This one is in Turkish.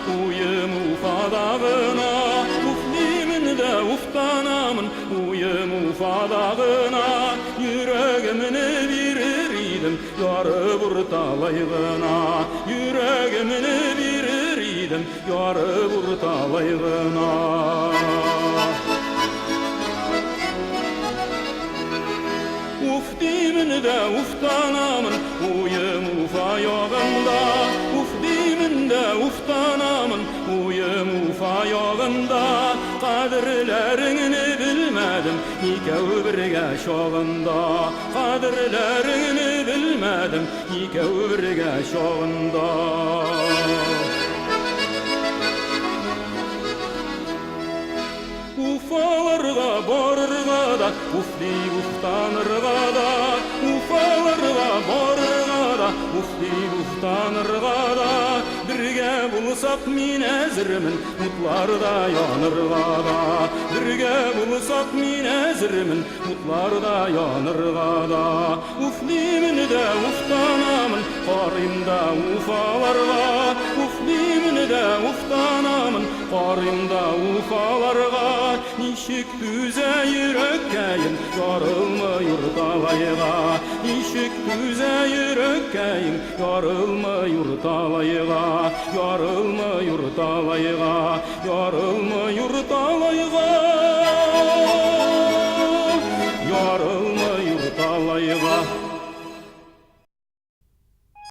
uyum ufadağına, uflimin de uftanamın, uyum ufadağına, yüreğimini verir idim, yarı burtalayğına, yüreğimini verir idim, yarı burtalayğına. Uf dimin de uftanamın, uyum ufa yağında, uf dimin de uftanamın, uyum ufa yağında, kadirlerini bilmedim, ikev birge şoğunda, kadirlerini bilmedim, ikev birge şoğunda. Ufalarga borurga da, ufli uftanırga da, ufalarga borurga da, ufli uftanırga da, birge bulsak min ezirmin, mutlarda yanırga da, birge bulsak min ezirmin, mutlarda yanırga da, uflimin de uftanamın, qarimda ufalarga, uflimin de uftanamın, qarimda ufalarga, nişik düze yürekkeyim, yarılma yurtalayga, nişik düze yürekkeyim, yarılma yurtalayga, yarılma yurtalayga, yarılma yurtalayga.